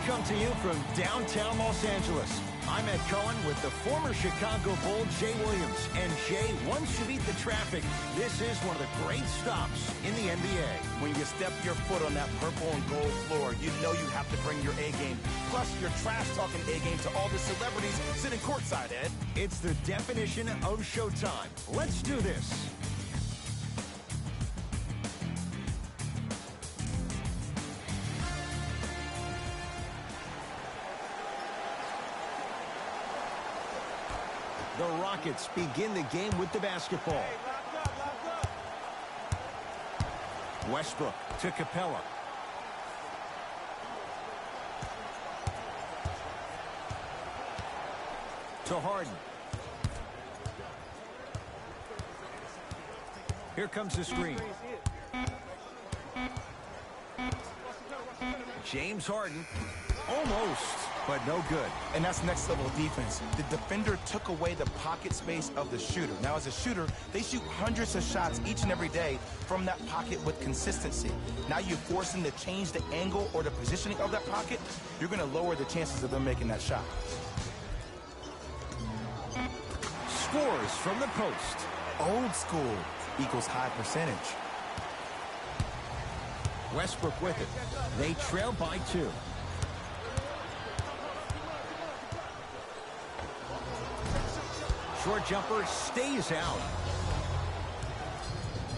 come to you from downtown Los Angeles. I'm Ed Cohen with the former Chicago Bull, Jay Williams. And Jay, once you beat the traffic, this is one of the great stops in the NBA. When you step your foot on that purple and gold floor, you know you have to bring your A game. Plus, your trash-talking A game to all the celebrities sitting courtside, Ed. It's the definition of showtime. Let's do this. The Rockets begin the game with the basketball. Westbrook to Capella. To Harden. Here comes the screen. James Harden. Almost, but no good. And that's next level defense. The defender took away the pocket space of the shooter. Now, as a shooter, they shoot hundreds of shots each and every day from that pocket with consistency. Now you force them to change the angle or the positioning of that pocket, you're going to lower the chances of them making that shot. Scores from the post. Old school equals high percentage. Westbrook with it. They trail by 2. Short jumper stays out.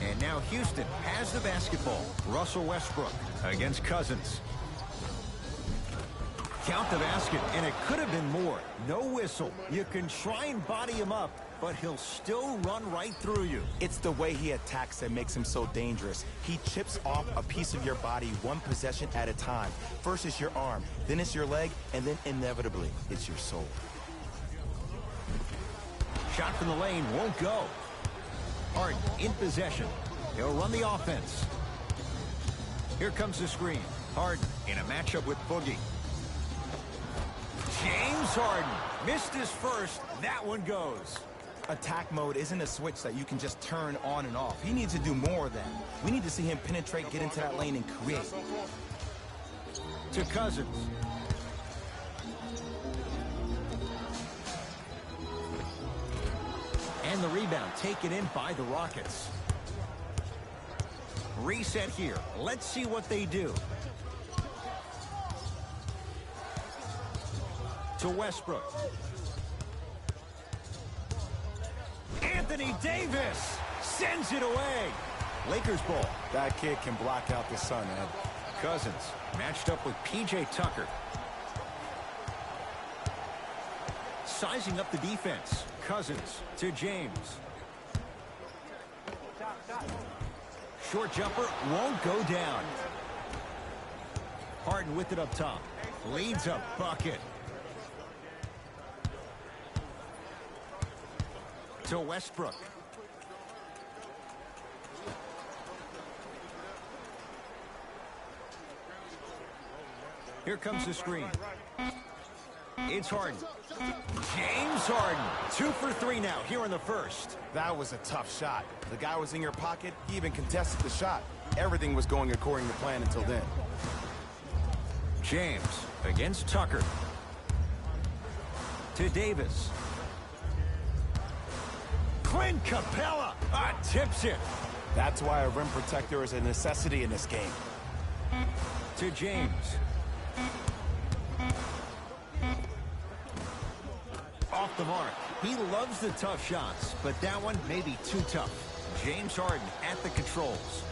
And now Houston has the basketball. Russell Westbrook against Cousins. Count the basket, and it could have been more. No whistle. You can try and body him up, but he'll still run right through you. It's the way he attacks that makes him so dangerous. He chips off a piece of your body one possession at a time. First it's your arm, then it's your leg, and then inevitably it's your soul. Shot from the lane won't go. Harden in possession. He'll run the offense. Here comes the screen. Harden in a matchup with Boogie. James Harden missed his first. That one goes. Attack mode isn't a switch that you can just turn on and off. He needs to do more of that. We need to see him penetrate, get into that lane, and create. To Cousins. And the rebound taken in by the Rockets. Reset here. Let's see what they do. To Westbrook. Anthony Davis sends it away. Lakers ball. That kid can block out the sun, Ed. Cousins matched up with P.J. Tucker. Sizing up the defense. Cousins to James. Short jumper won't go down. Harden with it up top. Leads a bucket. To Westbrook. Here comes the screen. It's Harden. James Harden. 2 for 3 now here in the first. That was a tough shot. The guy was in your pocket. He even contested the shot. Everything was going according to plan until then. James against Tucker. To Davis. Clint Capella tips it. That's why a rim protector is a necessity in this game. To James. Off the mark. He loves the tough shots, but that one may be too tough. James Harden at the controls.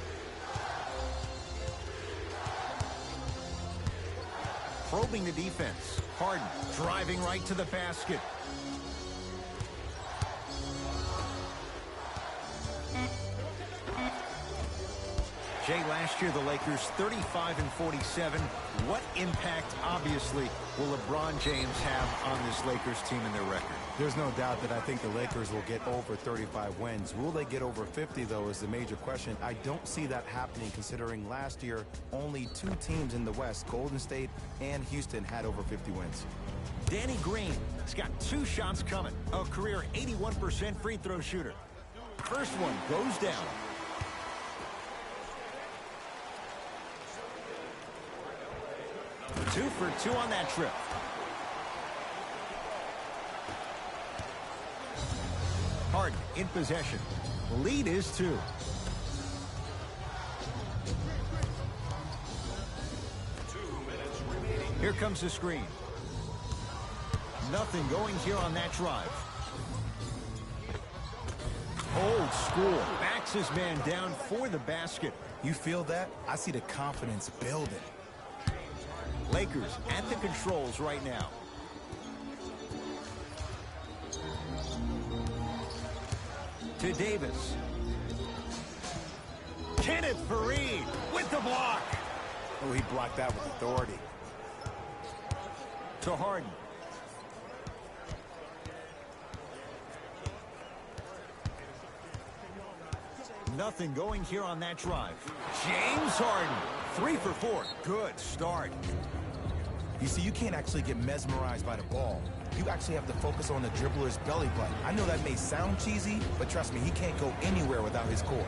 Probing the defense. Harden driving right to the basket. Jay, last year the Lakers 35-47. What impact, obviously, will LeBron James have on this Lakers team and their record? There's no doubt that I think the Lakers will get over 35 wins. Will they get over 50, though, is the major question. I don't see that happening, considering last year only 2 teams in the West, Golden State and Houston, had over 50 wins. Danny Green has got 2 shots coming. A career 81% free throw shooter. First one goes down. 2 for 2 on that trip. Harden in possession. The lead is 2. Here comes the screen. Nothing going here on that drive. Old school. Backs his man down for the basket. You feel that? I see the confidence building. Lakers at the controls right now. To Davis. Kenneth Faried with the block. Oh, he blocked that with authority. To Harden. Nothing going here on that drive. James Harden. 3 for 4. Good start. You see, you can't actually get mesmerized by the ball. You actually have to focus on the dribbler's belly button. I know that may sound cheesy, but trust me, he can't go anywhere without his core.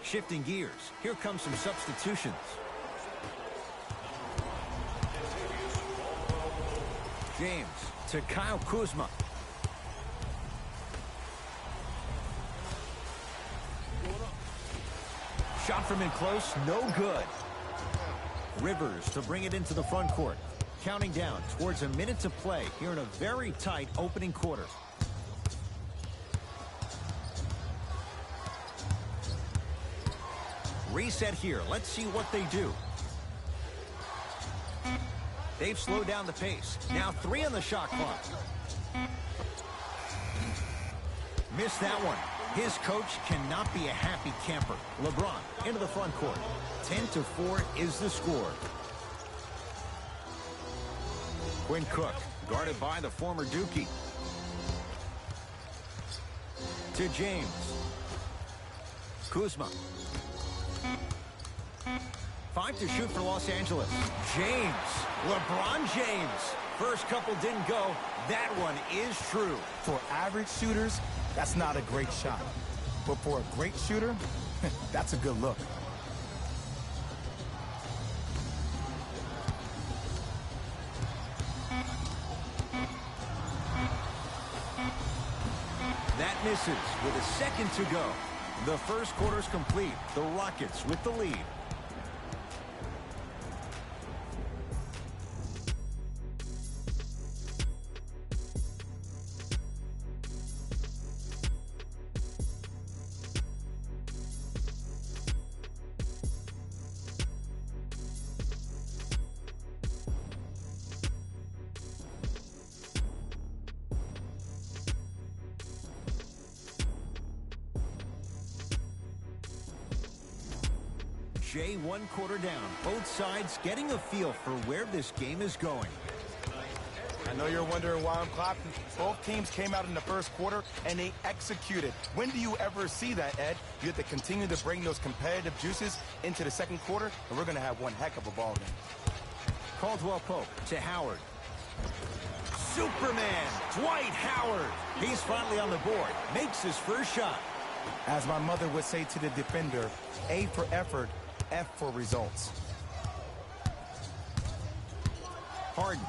Shifting gears. Here comes some substitutions. James to Kyle Kuzma. Shot from in close, no good. Rivers to bring it into the front court. Counting down towards a minute to play here in a very tight opening quarter. Reset here. Let's see what they do. They've slowed down the pace. Now 3 on the shot clock. Missed that one. His coach cannot be a happy camper. LeBron into the front court. 10-4 is the score. Quinn Cook guarded by the former Dookie. To James. Kuzma. 5 to shoot for Los Angeles. James. LeBron James. First couple didn't go. That one is true. For average shooters, that's not a great shot. But for a great shooter, that's a good look. That misses with a second to go. The first quarter's complete. The Rockets with the lead. Jay, 1 quarter down. Both sides getting a feel for where this game is going. I know you're wondering why I'm clapping. Both teams came out in the first quarter, and they executed. When do you ever see that, Ed? You have to continue to bring those competitive juices into the second quarter, and we're going to have one heck of a ball game. Caldwell Pope to Howard. Superman, Dwight Howard. He's finally on the board. Makes his first shot. As my mother would say to the defender, A for effort, F for results. Harden.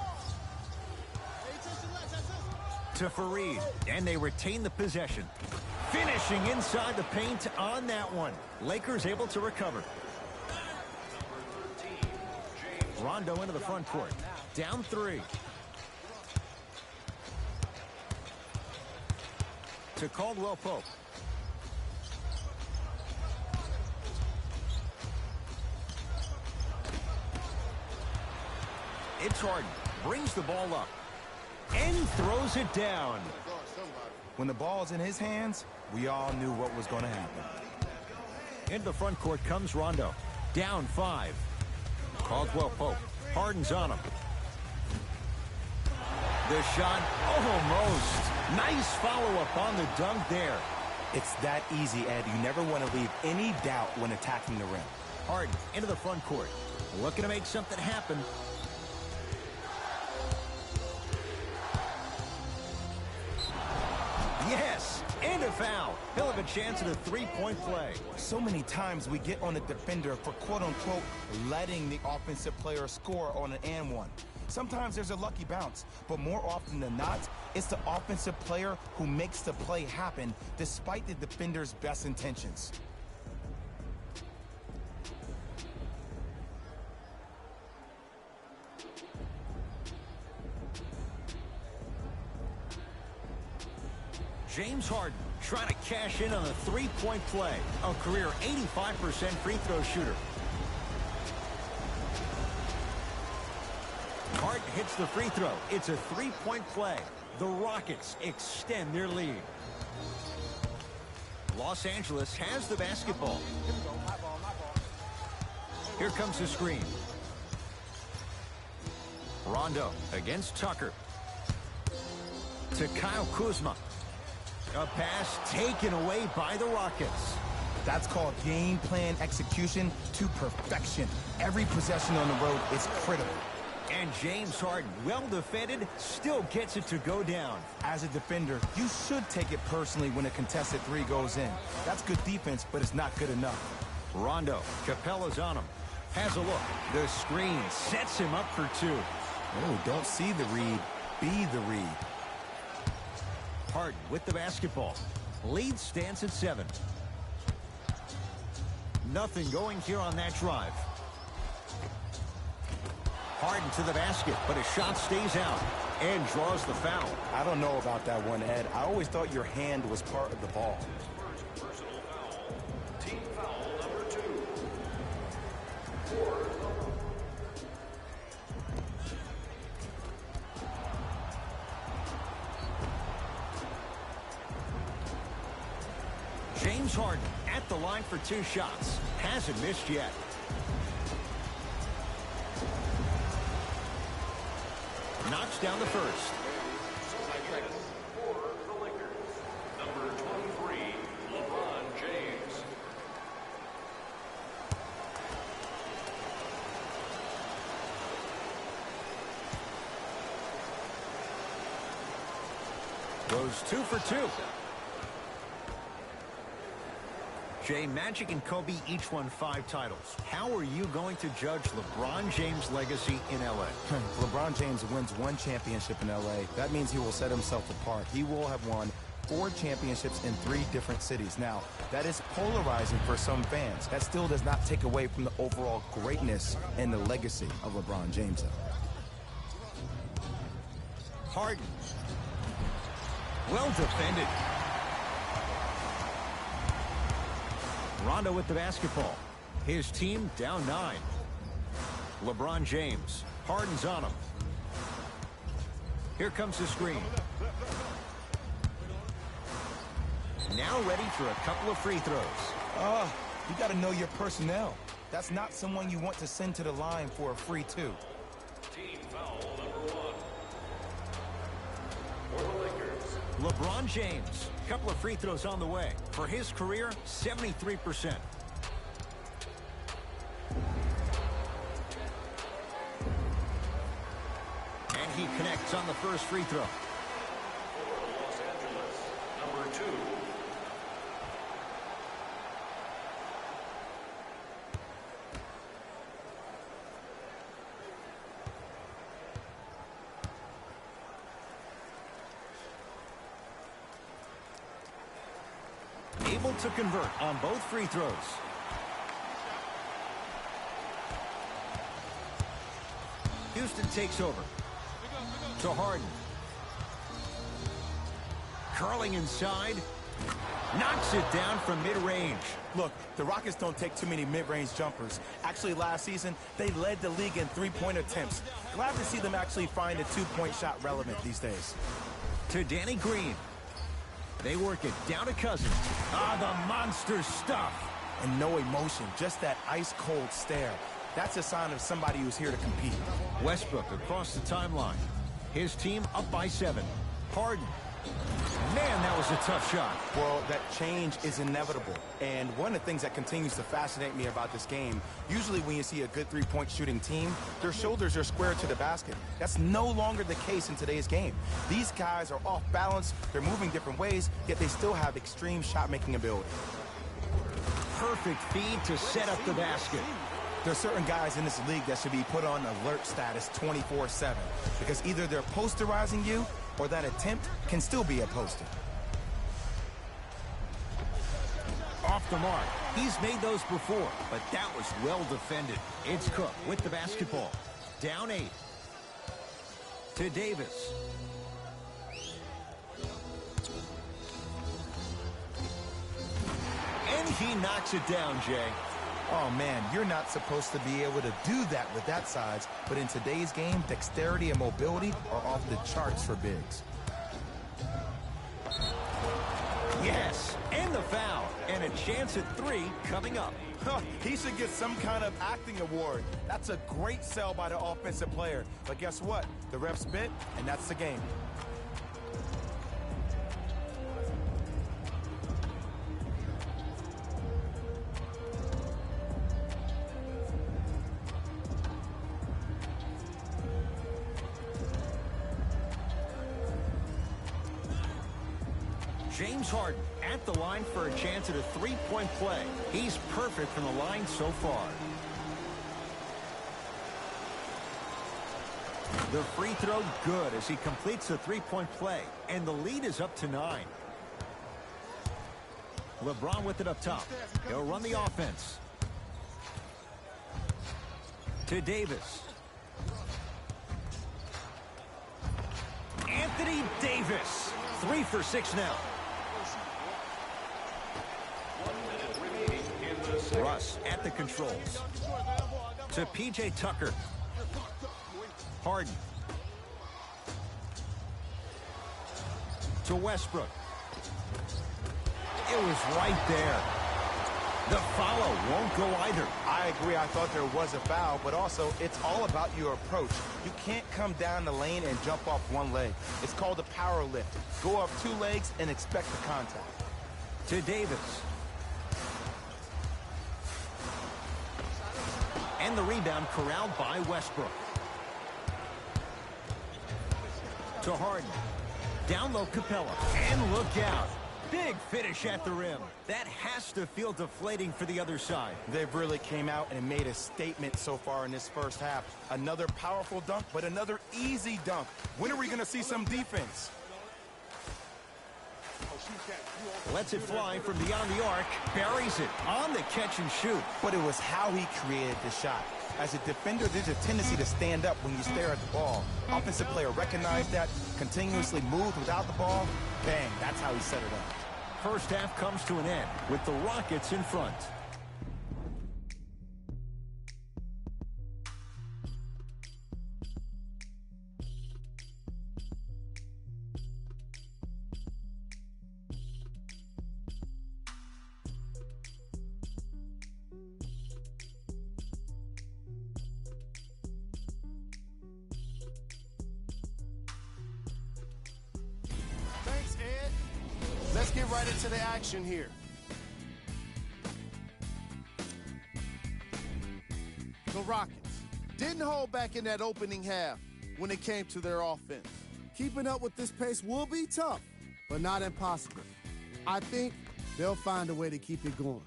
To Faried, and they retain the possession. Finishing inside the paint on that one. Lakers able to recover. Rondo into the front court. Down 3. to Caldwell Pope. It's Harden. Brings the ball up. And throws it down. When the ball's in his hands, we all knew what was going to happen. Into the front court comes Rondo. Down 5. Caldwell Pope. Harden's on him. The shot, almost. Nice follow-up on the dunk there. It's that easy, Ed. You never want to leave any doubt when attacking the rim. Harden into the front court. Looking to make something happen. Yes, and a foul. He'll have a chance at a three-point play. So many times we get on the defender for quote-unquote letting the offensive player score on an and one. Sometimes there's a lucky bounce, but more often than not, it's the offensive player who makes the play happen despite the defender's best intentions. James Harden trying to cash in on a three-point play. A career 85% free throw shooter. Harden hits the free throw. It's a three-point play. The Rockets extend their lead. Los Angeles has the basketball. Here comes the screen. Rondo against Tucker. To Kyle Kuzma. A pass taken away by the Rockets. That's called game plan execution to perfection. Every possession on the road is critical. And James Harden, well defended, still gets it to go down. As a defender, you should take it personally when a contested three goes in. That's good defense, but it's not good enough. Rondo, Capella's on him. Has a look. The screen sets him up for 2. Oh, don't see the read, be the read. Harden with the basketball. Lead stands at 7. Nothing going here on that drive. Harden to the basket, but his shot stays out and draws the foul. I don't know about that one, Ed. I always thought your hand was part of the ball. Personal foul. Team foul number 2. James Harden at the line for 2 shots. Hasn't missed yet. Knocks down the first. For the Lakers, number 23, LeBron James. Goes 2 for 2. Jay, Magic and Kobe each won 5 titles. How are you going to judge LeBron James' legacy in L.A.? LeBron James wins 1 championship in L.A. That means he will set himself apart. He will have won 4 championships in 3 different cities. Now, that is polarizing for some fans. That still does not take away from the overall greatness and the legacy of LeBron James, though. Harden. Well defended. Rondo with the basketball. His team down 9. LeBron James. Harden's on him. Here comes the screen. Now ready for a couple of free throws. You got to know your personnel. That's not someone you want to send to the line for a free 2. Team foul number 1. For the Lakers. LeBron James. Couple of free throws on the way. For his career, 73%. And he connects on the first free throw. For Los Angeles, number 2. Able to convert on both free throws. Houston takes over. To Harden. Curling inside. Knocks it down from mid-range. Look, the Rockets don't take too many mid-range jumpers. Actually, last season, they led the league in three-point attempts. Glad to see them actually find a two-point shot relevant these days. To Danny Green. They work it down to Cousins. Ah, the monster stuff. And no emotion, just that ice-cold stare. That's a sign of somebody who's here to compete. Westbrook across the timeline. His team up by 7. Harden. Man, that was a tough shot. Well, that change is inevitable. And one of the things that continues to fascinate me about this game, usually when you see a good three-point shooting team, their shoulders are square to the basket. That's no longer the case in today's game. These guys are off balance, they're moving different ways, yet they still have extreme shot-making ability. Perfect feed to set up the basket. There are certain guys in this league that should be put on alert status 24/7 because either they're posterizing you or that attempt can still be a poster. Off the mark. He's made those before, but that was well defended. It's Cook with the basketball. Down 8. To Davis. And he knocks it down, Jay. Oh, man, you're not supposed to be able to do that with that size, but in today's game, dexterity and mobility are off the charts for bigs. Yes, and the foul, and a chance at 3 coming up. He should get some kind of acting award. That's a great sell by the offensive player. But guess what? The ref spit, and that's the game. James Harden at the line for a chance at a three-point play. He's perfect from the line so far. The free throw good as he completes the three-point play, and the lead is up to 9. LeBron with it up top. He'll run the offense. To Davis. Anthony Davis. 3 for 6 now. Russ at the controls. To P.J. Tucker. Harden. To Westbrook. It was right there. The follow won't go either. I agree. I thought there was a foul, but also it's all about your approach. You can't come down the lane and jump off one leg. It's called a power lift. Go up 2 legs and expect the contact. To Davis. And the rebound corralled by Westbrook. To Harden. Down low Capella. And look out. Big finish at the rim. That has to feel deflating for the other side. They've really came out and made a statement so far in this first half. Another powerful dunk, but another easy dunk. When are we going to see some defense? Lets it fly from beyond the arc. Buries it on the catch and shoot. But it was how he created the shot. As a defender, there's a tendency to stand up when you stare at the ball. Offensive player recognized that, continuously moved without the ball. Bang, that's how he set it up. First half comes to an end with the Rockets in front. Thanks, Ed. Let's get right into the action here. The Rockets didn't hold back in that opening half when it came to their offense. Keeping up with this pace will be tough, but not impossible. I think they'll find a way to keep it going.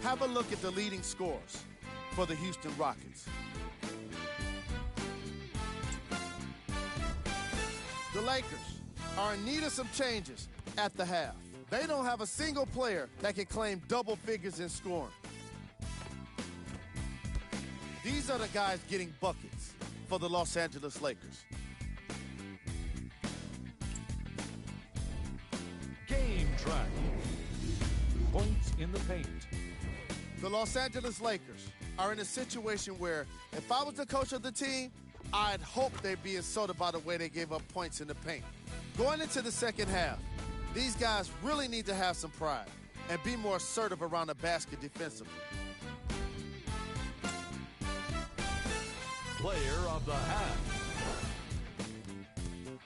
Have a look at the leading scores for the Houston Rockets. The Lakers are in need of some changes at the half. They don't have a single player that can claim double figures in scoring. These are the guys getting buckets. for the Los Angeles Lakers. Game track. Points in the paint. The Los Angeles Lakers are in a situation where if I was the coach of the team, I'd hope they'd be insulted by the way they gave up points in the paint. Going into the second half, these guys really need to have some pride and be more assertive around the basket defensively. Player of the half.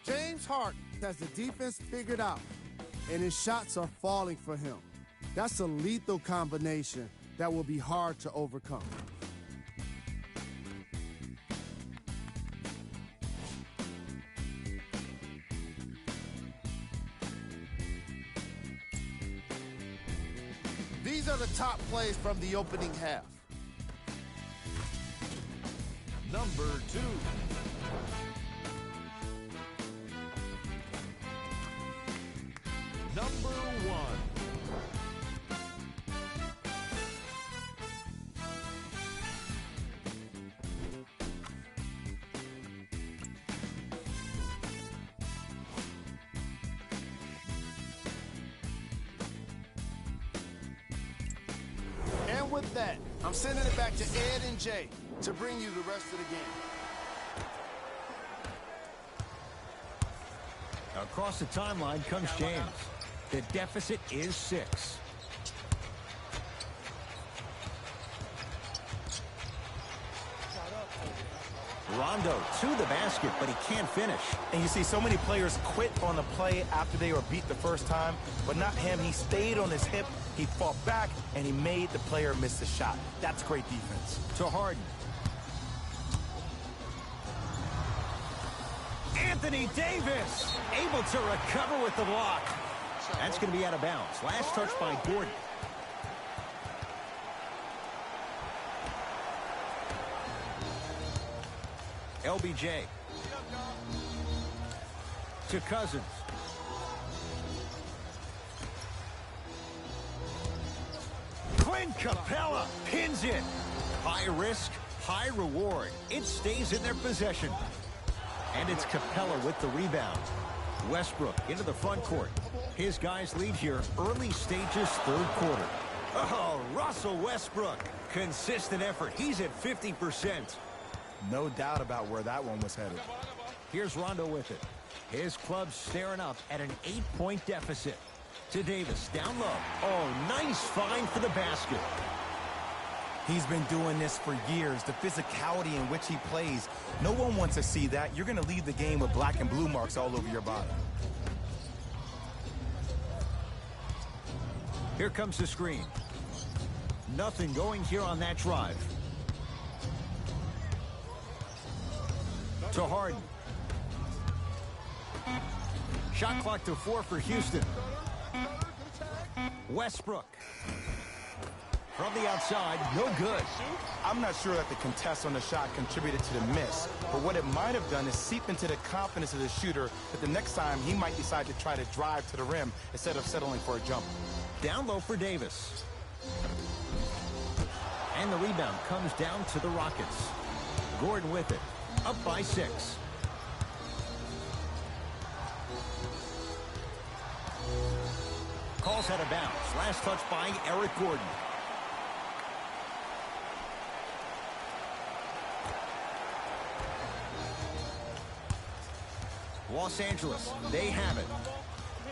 James Harden Has the defense figured out, and his shots are falling for him. That's a lethal combination that will be hard to overcome. These are the top plays from the opening half. Number 2. Number 1. And with that, I'm sending it back to Ed and Jay to bring you the rest of the game. Across the timeline comes James. The deficit is 6. Rondo to the basket, but he can't finish. And you see so many players quit on the play after they were beat the first time, but not him. He stayed on his hip, he fought back, and he made the player miss the shot. That's great defense. To Harden. Anthony Davis able to recover with the block. That's going to be out of bounds. Last touch by Gordon. LBJ. To Cousins. Clint Capella pins it. High risk, high reward. It stays in their possession. And it's Capella with the rebound. Westbrook into the front court. His guys lead here early stages, third quarter. Oh, Russell Westbrook. Consistent effort. He's at 50%. No doubt about where that one was headed. Here's Rondo with it. His club staring up at an 8-point deficit. To Davis, down low. Oh, nice find for the basket. He's been doing this for years. The physicality in which he plays. No one wants to see that. You're going to leave the game with black and blue marks all over your body. Here comes the screen. Nothing going here on that drive. To Harden. Shot clock to 4 for Houston. Westbrook. From the outside, no good. I'm not sure that the contest on the shot contributed to the miss, but what it might have done is seep into the confidence of the shooter that the next time he might decide to try to drive to the rim instead of settling for a jumper. Down low for Davis. And the rebound comes down to the Rockets. Gordon with it. Up by 6. Calls out of bounds. Last touch by Eric Gordon. Los Angeles, they have it.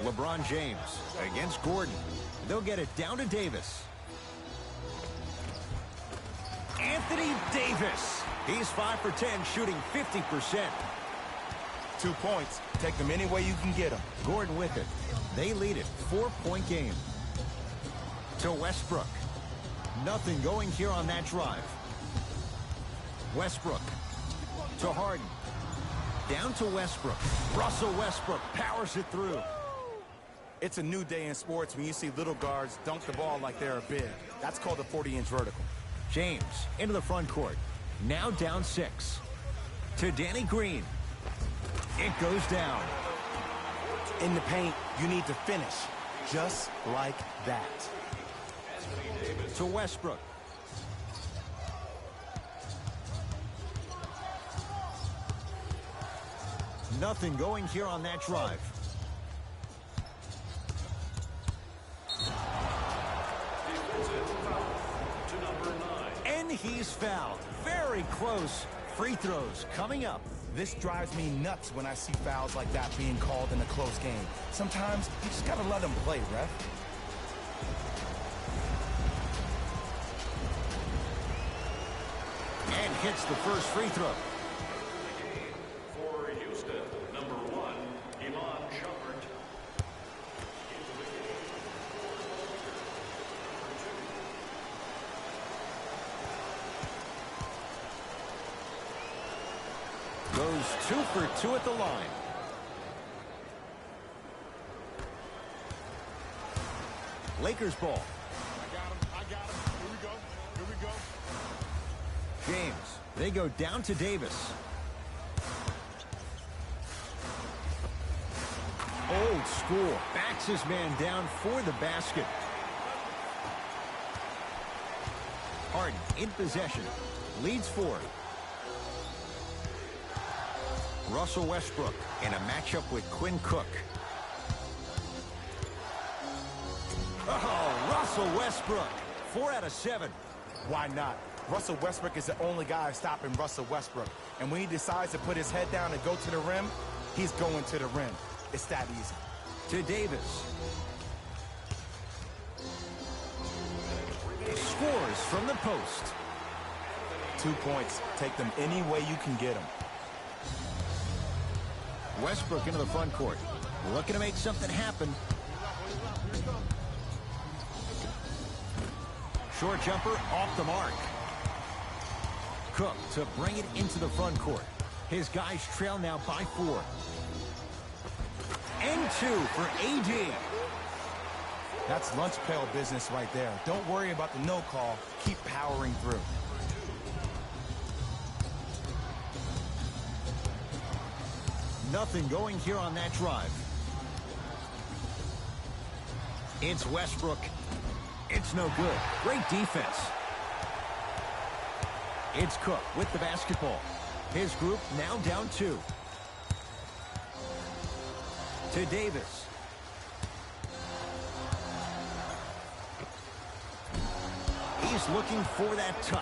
LeBron James against Gordon. They'll get it down to Davis. Anthony Davis. He's 5 for 10, shooting 50%. 2 points. Take them any way you can get them. Gordon with it. They lead it. 4-point game. To Westbrook. Nothing going here on that drive. Westbrook. To Harden. Down to Westbrook. Russell Westbrook powers it through. It's a new day in sports when you see little guards dunk the ball like they're big. That's called a 40-inch vertical. James into the front court. Now down 6. To Danny Green. It goes down. In the paint, you need to finish just like that. To Westbrook. Nothing going here on that drive. Defensive foul to number 9. And he's fouled. Very close. Free throws coming up. This drives me nuts when I see fouls like that being called in a close game. Sometimes you just gotta let them play, ref. And hits the first free throw. For Houston, number 1, Iman Shumpert. Goes 2 for 2 at the line. Lakers ball. I got him. Here we go. James. They go down to Davis. Old school. Backs his man down for the basket. Harden in possession. Leads 4. Russell Westbrook in a matchup with Quinn Cook. Oh, Russell Westbrook. 4 out of 7. Why not? Russell Westbrook is the only guy stopping Russell Westbrook. And when he decides to put his head down and go to the rim, he's going to the rim. It's that easy. To Davis. Scores from the post. 2 points. Take them any way you can get them. Westbrook into the front court. Looking to make something happen. Short jumper off the mark. Cook to bring it into the front court. His guys trail now by 4. And 2 for AD. That's lunch pail business right there. Don't worry about the no call. Keep powering through. Nothing going here on that drive. It's Westbrook. It's no good. Great defense. It's Cook with the basketball. His group now down 2. To Davis. He's looking for that touch.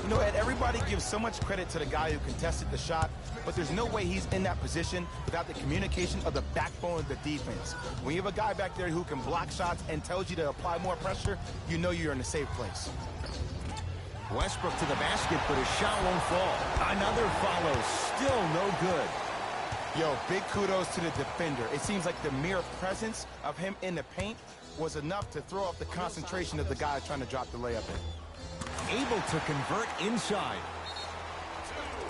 You know, Ed, everybody gives so much credit to the guy who contested the shot, but there's no way he's in that position without the communication of the backbone of the defense. When you have a guy back there who can block shots and tells you to apply more pressure, you know you're in a safe place. Westbrook to the basket, but his shot won't fall. Another follow, still no good. Yo, big kudos to the defender. It seems like the mere presence of him in the paint was enough to throw off the concentration of the guy trying to drop the layup in. Able to convert inside.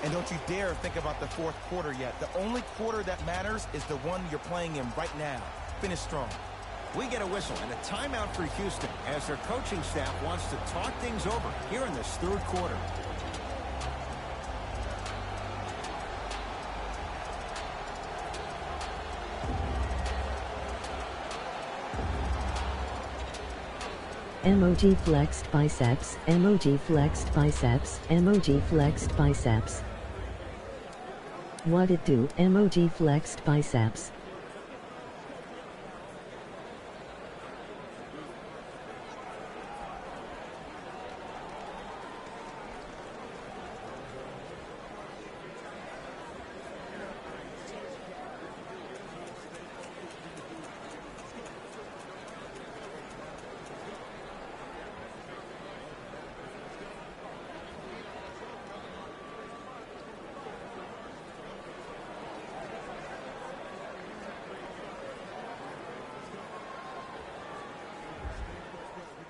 And don't you dare think about the fourth quarter yet. The only quarter that matters is the one you're playing in right now. Finish strong. We get a whistle and a timeout for Houston as their coaching staff wants to talk things over here in this third quarter. Emoji flexed biceps, emoji flexed biceps, emoji flexed biceps. What it do? Emoji flexed biceps.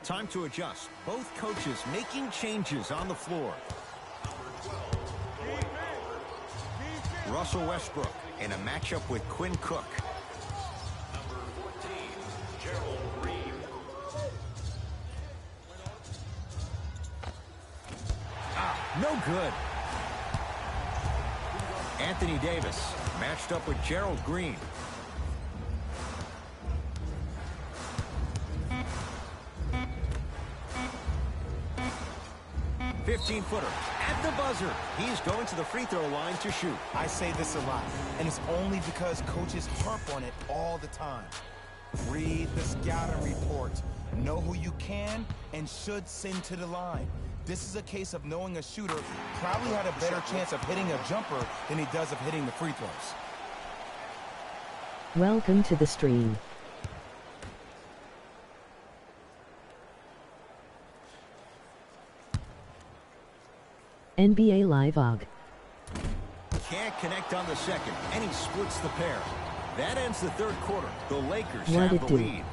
Time to adjust. Both coaches making changes on the floor. Russell Westbrook in a matchup with Quinn Cook. Number 14, Gerald Green. No good. Anthony Davis matched up with Gerald Green. 15-footer at the buzzer. He's going to the free throw line to shoot. I say this a lot, and it's only because coaches harp on it all the time. Read the scouting report. Know who you can and should send to the line. This is a case of knowing a shooter probably had a better chance of hitting a jumper than he does of hitting the free throws. Welcome to the stream. NBA Live OG. Can't connect on the second, and he splits the pair. That ends the third quarter. The Lakers What have it the do? lead.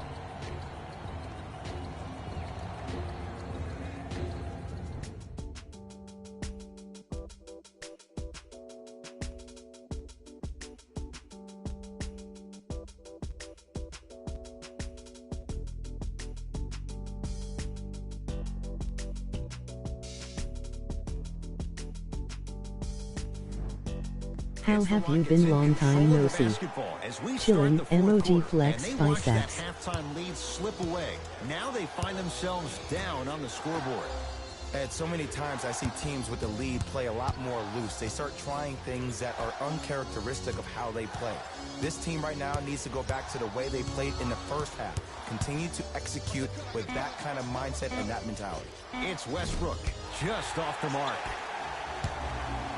How It's the have you Rockets been? in Long control time of no the see. basketball as we start Chillin', the fourth emoji quarter, flex and they watch that biceps. halftime lead slip away. Now they find themselves down on the scoreboard. Ed, so many times I see teams with the lead play a lot more loose. They start trying things that are uncharacteristic of how they play. This team right now needs to go back to the way they played in the first half. Continue to execute with that kind of mindset and that mentality. It's Westbrook just off the mark.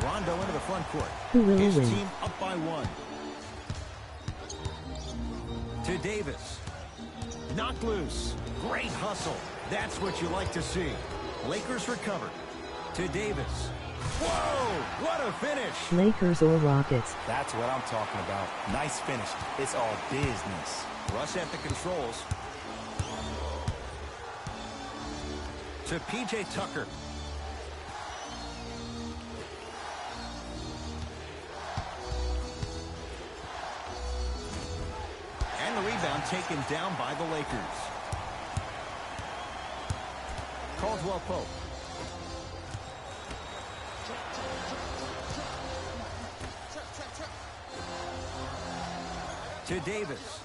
Rondo into the front court. Who will His win? team up by 1. To Davis. Knocked loose. Great hustle. That's what you like to see. Lakers recover. To Davis. Whoa! What a finish! Lakers or Rockets? That's what I'm talking about. Nice finish. It's all business. Russ at the controls. To P.J. Tucker. And the rebound taken down by the Lakers. Caldwell Pope. To Davis.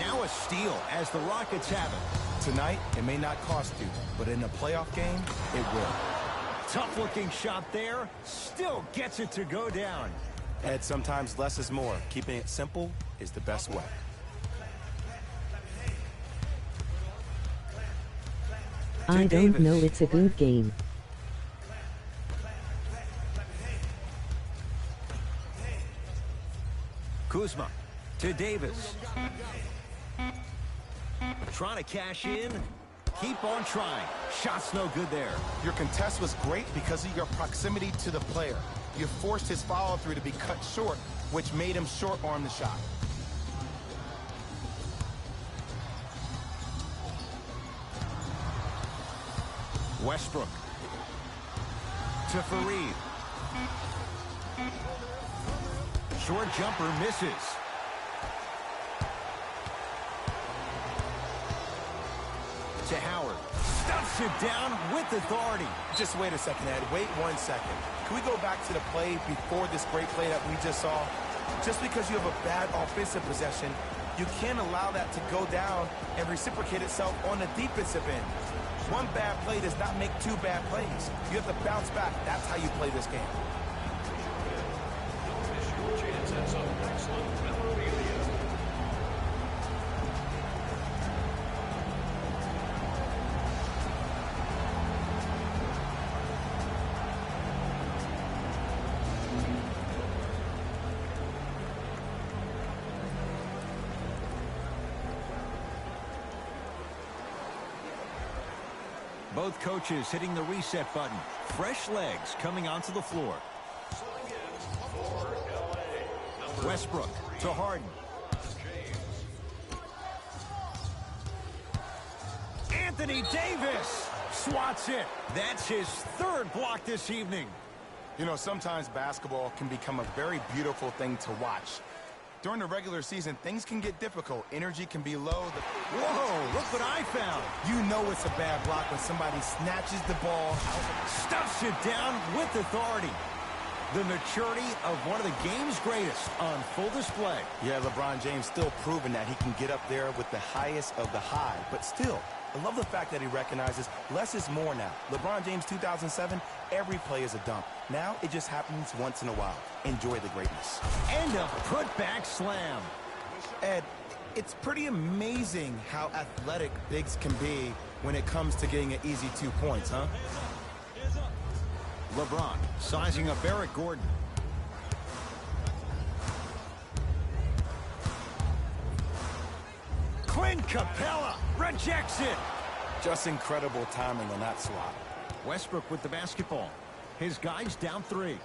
Now a steal as the Rockets have it. Tonight, it may not cost you, but in a playoff game, it will. Tough-looking shot there. Still gets it to go down. Ed, sometimes less is more. Keeping it simple is the best way. I don't know, it's a good game. Kuzma to Davis. Trying to cash in. Keep on trying. Shot's no good there. Your contest was great because of your proximity to the player. You forced his follow-through to be cut short, which made him short-arm the shot. Westbrook to Fareed. Short jumper misses. To Howard. Stuffs it down with authority. Just wait a second, Ed. Wait 1 second. Can we go back to the play before this great play that we just saw? Just because you have a bad offensive possession, you can't allow that to go down and reciprocate itself on the defensive end. One bad play does not make 2 bad plays. You have to bounce back. That's how you play this game. Don't miss your chance at some excellent memorabilia. Both coaches hitting the reset button. Fresh legs coming onto the floor. Subbing in for LA, number Westbrook to Harden. James. Anthony Davis swats it. That's his 3rd block this evening. You know, sometimes basketball can become a very beautiful thing to watch. During the regular season, things can get difficult. Energy can be low. Whoa, look what I found. You know it's a bad block when somebody snatches the ball out. Stuffs it down with authority. The maturity of one of the game's greatest on full display. Yeah, LeBron James still proving that he can get up there with the highest of the high. But still, I love the fact that he recognizes less is more now. LeBron James 2007, every play is a dunk. Now it just happens once in a while. Enjoy the greatness. And a putback slam. Ed, it's pretty amazing how athletic bigs can be when it comes to getting an easy 2 points, huh? LeBron sizing up Eric Gordon. Clint Capella rejects it. Just incredible timing on that swat. Westbrook with the basketball. His guys down 3.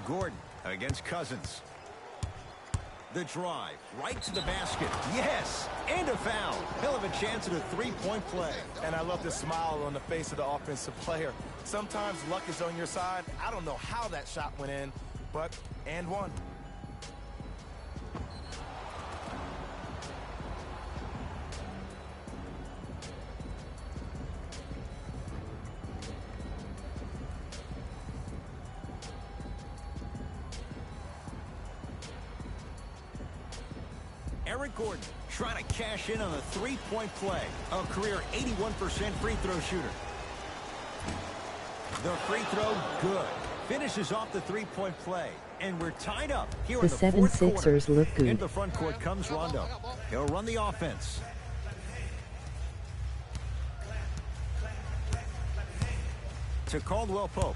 Gordon against Cousins. The drive right to the basket. Yes, and a foul. He'll have a chance at a 3-point play. And I love the smile on the face of the offensive player. Sometimes luck is on your side. I don't know how that shot went in, but and one. Eric Gordon trying to cash in on a 3-point play. A career 81% free throw shooter. The free throw, good. Finishes off the 3-point play. And we're tied up here in the fourth quarter. The 76ers look good. In the front court comes Rondo. He'll run the offense. To Caldwell Pope.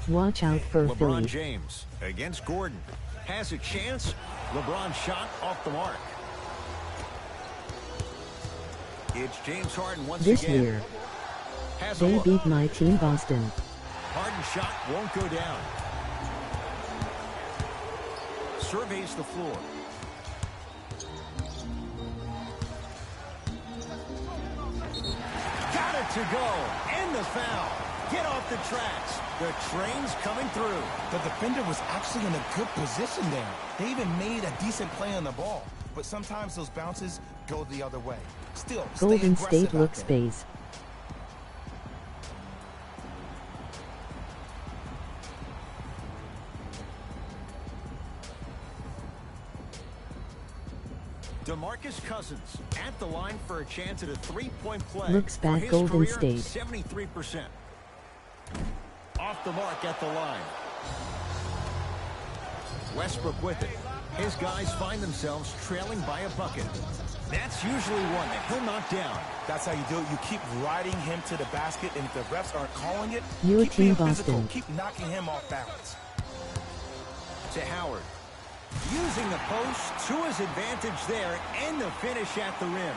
Watch out for LeBron Philly. James against Gordon. Has a chance. LeBron shot off the mark. It's James Harden once This again. year, Has a they look. beat my team Boston. Harden shot won't go down. Surveys the floor. Got it to go. And the foul. Get off the tracks. The train's coming through. The defender was actually in a good position there. They even made a decent play on the ball. But sometimes those bounces go the other way. Still, stay Golden aggressive State out looks there. base. DeMarcus Cousins at the line for a chance at a 3-point play. Looks For back his Golden career, State. 73%. Off the mark at the line. Westbrook with it. His guys find themselves trailing by a bucket. That's usually one that he'll knock down. That's how you do it. You keep riding him to the basket, and if the refs aren't calling it, Your keep team being physical. Boston. Keep knocking him off balance. To Howard. Using the post to his advantage there, and the finish at the rim.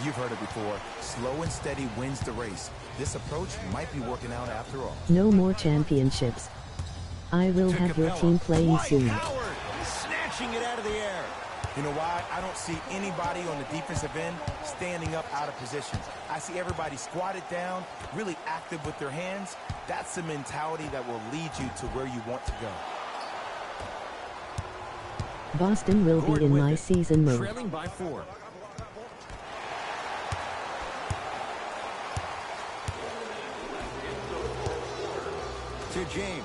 You've heard it before. Slow and steady wins the race. This approach might be working out after all. No more championships. I will To have your Capella. team playing Dwight soon. Howard snatching it out of the air. You know why? I don't see anybody on the defensive end standing up out of position. I see everybody squatted down, really active with their hands. That's the mentality that will lead you to where you want to go. Boston will be Gordon in with my it. season mode. Trailing by 4. To James.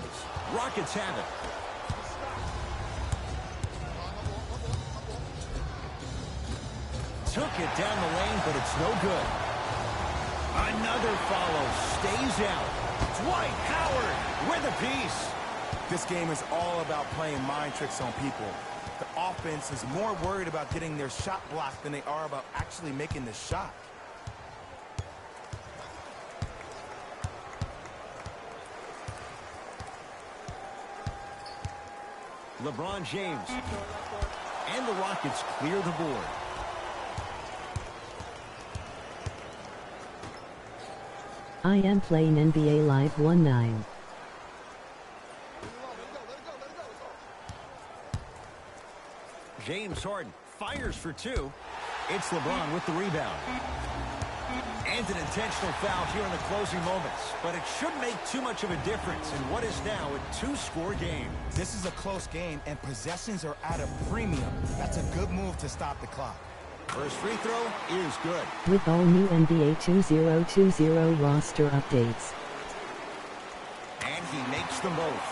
Rockets have it. Took it down the lane, but it's no good. Another follow. Stays out. Dwight Howard with a piece. This game is all about playing mind tricks on people. The offense is more worried about getting their shot blocked than they are about actually making the shot. LeBron James. And the Rockets clear the board. I am playing NBA Live 19. James Harden fires for 2. It's LeBron with the rebound. And an intentional foul here in the closing moments. But it shouldn't make too much of a difference in what is now a 2-score game. This is a close game, and possessions are at a premium. That's a good move to stop the clock. First free throw is good. With all new NBA 2020 roster updates. And he makes them both.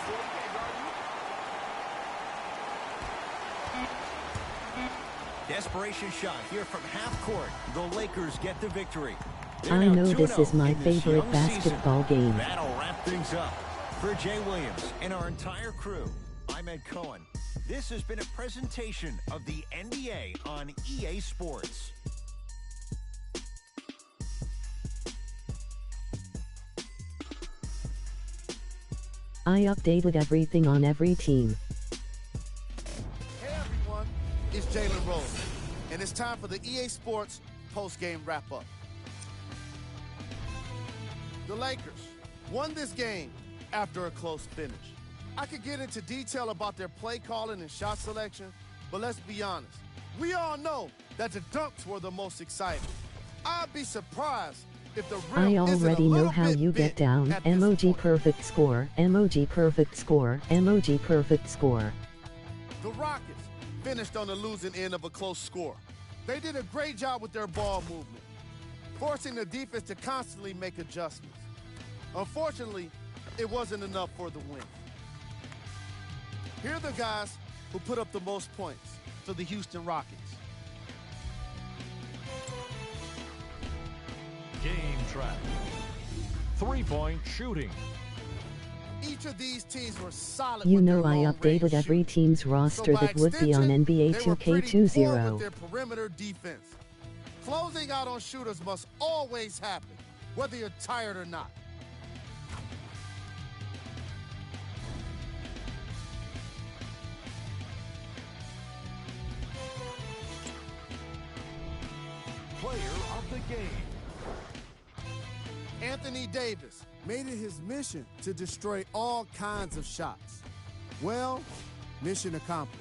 Desperation shot here from half court. The Lakers get the victory. They're I now know this 2-0 is my in this favorite young basketball season. game. That'll wrap things up. For Jay Williams and our entire crew, I'm Ed Cohen. This has been a presentation of the NBA on EA Sports. I updated everything on every team. Hey everyone, it's Jalen Rose, and it's time for the EA Sports post-game wrap-up. The Lakers won this game after a close finish. I could get into detail about their play calling and shot selection, but let's be honest. We all know that the dunks were the most exciting. I'd be surprised if the rim I isn't a already know little how bit you big get down. at this Emoji point. perfect score. Emoji perfect score. Emoji perfect score. The Rockets finished on the losing end of a close score. They did a great job with their ball movement, forcing the defense to constantly make adjustments. Unfortunately, it wasn't enough for the win. Here are the guys who put up the most points for the Houston Rockets. Game track. Three-point shooting. Each of these teams were solid You with know their I long-range updated every shooting. team's roster So by that would be on extension, NBA they were pretty poor 2K20. with their perimeter defense. Closing out on shooters must always happen, whether you're tired or not. Player of the game. Anthony Davis. Made it his mission to destroy all kinds of shots. Well, mission accomplished.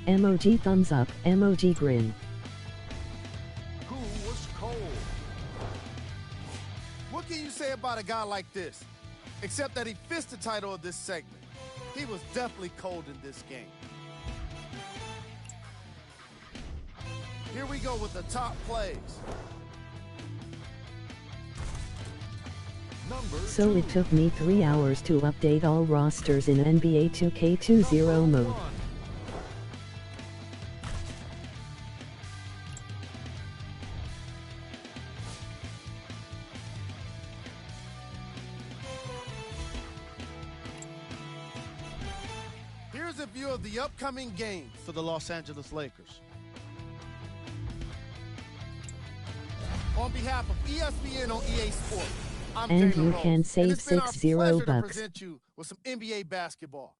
Emoji thumbs up. Emoji grin. Who was cold? What can you say about a guy like this? Except that he fits the title of this segment. He was definitely cold in this game. Here we go with the top plays. Number So 2. it took me 3 hours to update all rosters in NBA 2K20 mode. 1. Here's a view of the upcoming games for the Los Angeles Lakers. On behalf of ESPN on EA Sports, I'm And Jalen you Rose, can and save it's been our 60 pleasure to bucks. present you with some NBA basketball.